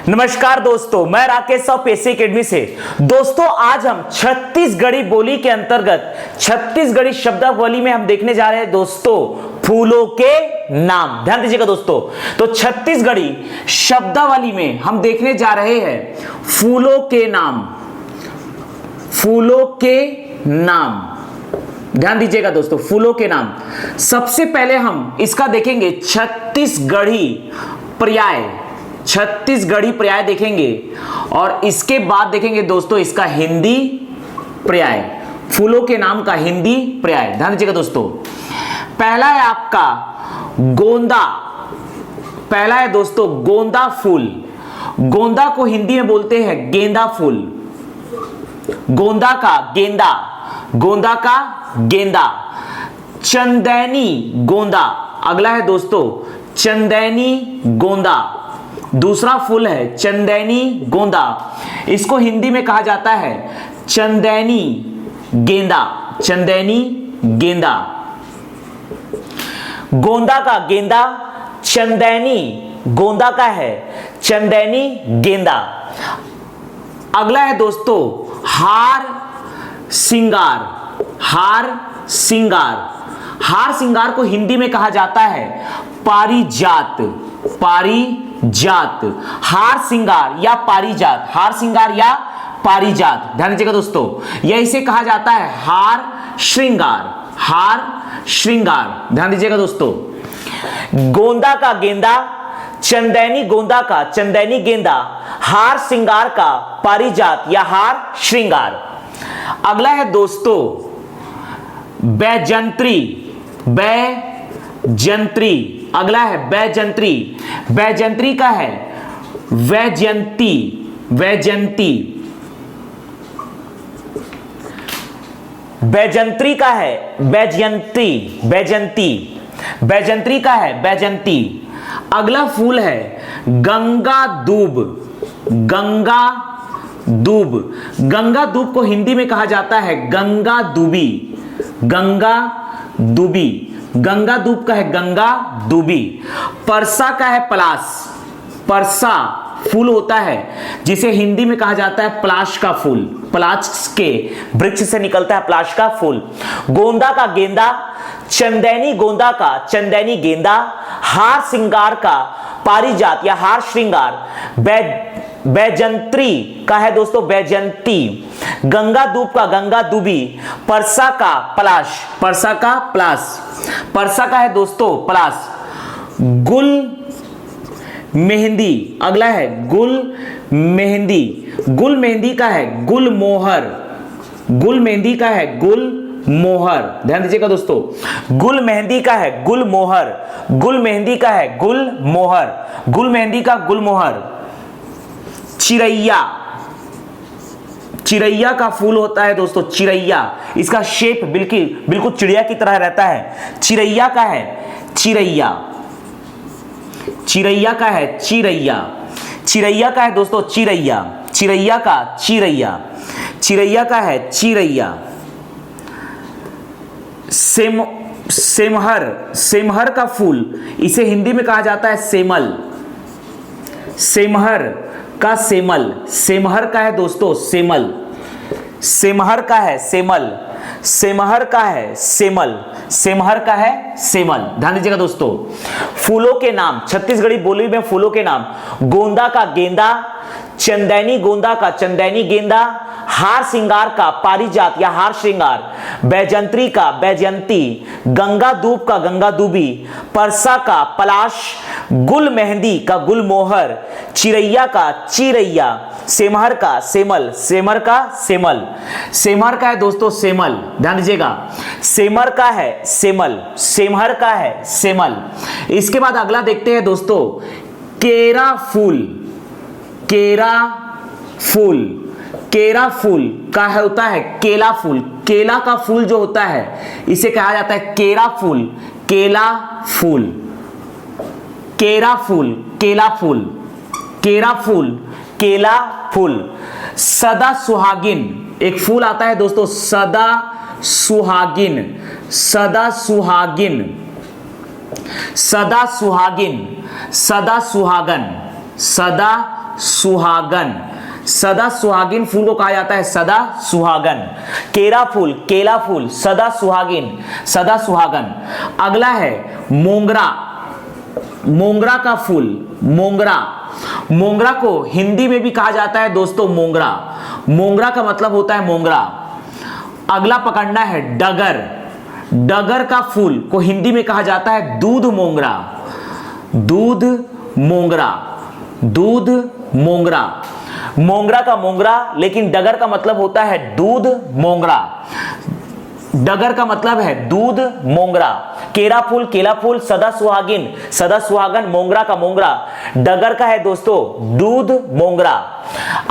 नमस्कार दोस्तों, मैं राकेश साहू पेशी एकेडमी से। दोस्तों आज हम छत्तीसगढ़ी बोली के अंतर्गत छत्तीसगढ़ी शब्दावली में हम देखने जा रहे हैं दोस्तों फूलों के नाम। ध्यान दीजिएगा दोस्तों, तो छत्तीसगढ़ी शब्दावली में हम देखने जा रहे हैं फूलों के नाम। फूलों के नाम, ध्यान दीजिएगा दोस्तों, फूलों के नाम। सबसे पहले हम इसका देखेंगे छत्तीसगढ़ी पर्याय। छत्तीसगढ़ी पर्याय देखेंगे और इसके बाद देखेंगे दोस्तों इसका हिंदी पर्याय। फूलों के नाम का हिंदी पर्याय, ध्यान दीजिएगा दोस्तों। पहला है आपका गोंदा। पहला है दोस्तों गोंदा फूल। गोंदा को हिंदी में बोलते हैं गेंदा फूल। गोंदा का गेंदा, गोंदा का गेंदा। चंदैनी गोंदा, अगला है दोस्तों चंदैनी गोंदा। दूसरा फूल है चंदैनी गोंदा। इसको हिंदी में कहा जाता है चंदैनी गेंदा। चंदैनी गेंदा। गोंदा का गेंदा, चंदैनी गोंदा का है चंदैनी गेंदा। अगला है दोस्तों हार सिंगार। हार सिंगार। हार सिंगार को हिंदी में कहा जाता है पारिजात। पारिजात। हार सिंगार या पारिजात। हार सिंगार या पारिजात, ध्यान दीजिएगा दोस्तों। यह इसे कहा जाता है हार श्रृंगार। हार श्रृंगार, ध्यान दीजिएगा दोस्तों। गोंदा का गेंदा, चंदैनी गोंदा का चंदैनी गेंदा, हार सिंगार का पारिजात या हार श्रृंगार। अगला है दोस्तों बैजंत्री। बैजंत्री, अगला है बैजंत्री। बैजंत्री का है वैजयंती। वैजयंती। बैजंत्री का है बैजयंती। बैजंती। बैजंत्री का है बैजंती। अगला फूल है गंगा दूब। गंगा दूब। गंगा दूब को हिंदी में कहा जाता है गंगा दूबी। गंगा दूबी। गंगा दूब का है गंगा दूबी। परसा का है पलाश। परसा फूल होता है जिसे हिंदी में कहा जाता है पलाश का फूल। पलाश के वृक्ष से निकलता है पलाश का फूल। गोंदा का गेंदा, चंदैनी गोंदा का चंदैनी गेंदा, हार सिंगार का पारिजात या हार श्रृंगार। बैजंत्री का है दोस्तों बैजंती। गंगा दूब का गंगा दूबी। परसा का पलाश। परसा का पलाश। परसा का है दोस्तों पलाश। गुल मेहंदी, अगला है गुल मेहंदी। गुल मेहंदी का है गुल मोहर। गुल मेहंदी का है गुल मोहर, ध्यान दीजिएगा दोस्तों। गुल मेहंदी का है गुल मोहर। गुल मेहंदी का है गुल मोहर। गुल मेहंदी का गुल मोहर। चिरैया। चिरैया का फूल होता है दोस्तों चिरैया। इसका शेप बिल्कुल चिड़िया की तरह रहता है। चिरैया का है चिरैया। चिरैया का है चिरैया। चिरैया का है दोस्तों चिरैया। चिरैया का चिरैया। चिरैया का है चिरैया। सेमहर। सेमहर का फूल, इसे हिंदी में कहा जाता है सेमल। सेमहर का सेमल। सेमहर का है दोस्तों सेमल। सेमहर का है सेमल। सेमहर का है सेमल। सेमहर का है सेमल, ध्यान दीजिएगा दोस्तों। फूलों के नाम, छत्तीसगढ़ी बोली में फूलों के नाम। गोंदा का गेंदा, चंदैनी गोंदा का चंदैनी गेंदा, हार सिंगार का पारिजात या हार श्रृंगार, बैजंत्री का बैजयंती, गंगा दूब का गंगा दूबी, परसा का पलाश, गुल मेहंदी का गुल मोहर, चिरैया का चिरैया, सेमहर का सेमल। सेमर का सेमल। सेमहर का है दोस्तों सेमल, ध्यान दीजिएगा। सेमर का है सेमल। सेमहर का है सेमल। इसके बाद अगला देखते हैं दोस्तों केरा फूल। केरा फूल। केरा फूल का होता है केला फूल। केला का फूल जो होता है इसे कहा जाता है केरा फूल। केला फूल। केरा फूल। केला फूल। केरा फूल। केला फूल। सदा सुहागिन, एक फूल आता है दोस्तों सदा सुहागिन। सदा सुहागिन। सदा सुहागिन। सदा सुहागन। सदा सुहागन, सदा सुहागिन फूल को कहा जाता है सदा सुहागन। केरा फूल, केला फूल, सदा सुहागिन, सदा सुहागन। अगला है मोंगरा, मोंगरा का फूल, मोंगरा, मोंगरा को हिंदी में भी कहा जाता है दोस्तों मोंगरा, मोंगरा का मतलब होता है मोंगरा। अगला पकड़ना है डगर, डगर का फूल को हिंदी में कहा जाता है दूध मोंगरा, दूध मोंगरा, दूध मोंगरा। मोंगरा का मोंगरा, लेकिन डगर का मतलब होता है दूध मोंगरा, डगर का मतलब है दूध मोंगरा। केरा फूल, केला फूल, सदा सुहागिन, सदा सुहागन, मोंगरा का मोंगरा, डगर का है दोस्तों दूध मोंगरा।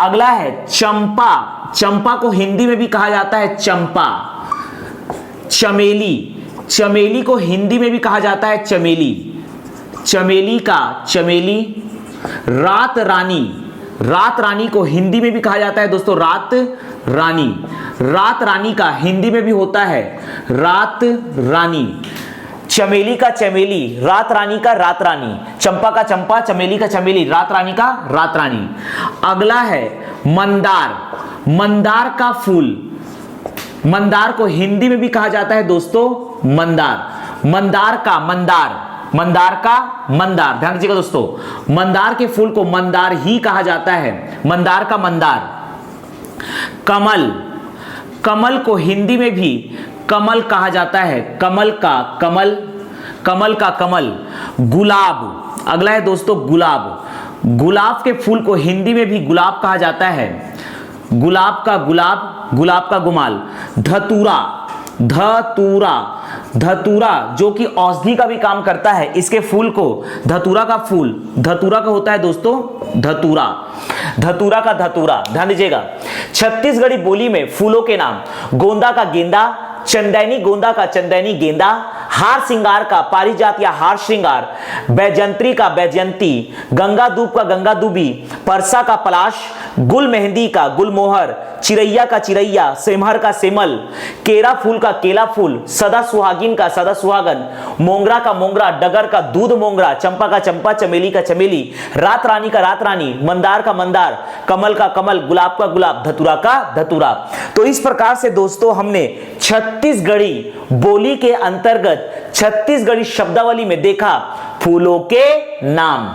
अगला है चंपा, चंपा को हिंदी में भी कहा जाता है चंपा। चमेली, चमेली को हिंदी में भी कहा जाता है चमेली, चमेली का चमेली। रात रानी, रात रानी को हिंदी में भी कहा जाता है दोस्तों रात रानी, रात रानी का हिंदी में भी होता है रात रानी। चमेली का चमेली, रात रानी का रात रानी, चंपा का चंपा, चमेली का चमेली, रात रानी का रात रानी। अगला है मंदार, मंदार का फूल, मंदार को हिंदी में भी कहा जाता है दोस्तों मंदार, मंदार का मंदार, मंदार का मंदार। ध्यान दीजिएगा दोस्तों, मंदार के फूल को मंदार ही कहा जाता है, मंदार का मंदार। कमल, कमल को हिंदी में भी कमल कहा जाता है, कमल का कमल, कमल का कमल। गुलाब, अगला है दोस्तों गुलाब, गुलाब के फूल को हिंदी में भी गुलाब कहा जाता है, गुलाब का गुलाब, गुलाब का गुमाल। धतूरा, धतूरा, धतूरा जो कि औषधि का भी काम करता है, इसके फूल को धतूरा का फूल, धतूरा का होता है दोस्तों धतूरा, धतूरा का धतूरा। ध्यान दीजिएगा, छत्तीसगढ़ी बोली में फूलों के नाम, गोंदा का गेंदा, चंदैनी गोंदा का चंदैनी गेंदा, हार श्रृंगार का पारिजात या हार श्रृंगार, बैजंत्री का बैजंती, गंगा दूब का गंगा दूबी, परसा का पलाश, गुल मेहंदी का गुलमोहर, चिरैया का चिरैया, सेमहर का सेमल, केरा फूल का केला फूल, सदा सुहागिन का सदा सुहागन, मोंगरा का मोंगरा, डगर का दूध मोंगरा, चंपा का चंपा, चमेली का चमेली, रात रानी का रात रानी, मंदार का मंदार, कमल का कमल, गुलाब का गुलाब, धतूरा का धतूरा। तो इस प्रकार से दोस्तों हमने छत्तीसगढ़ी बोली के अंतर्गत छत्तीसगढ़ी शब्दावली में देखा फूलों के नाम।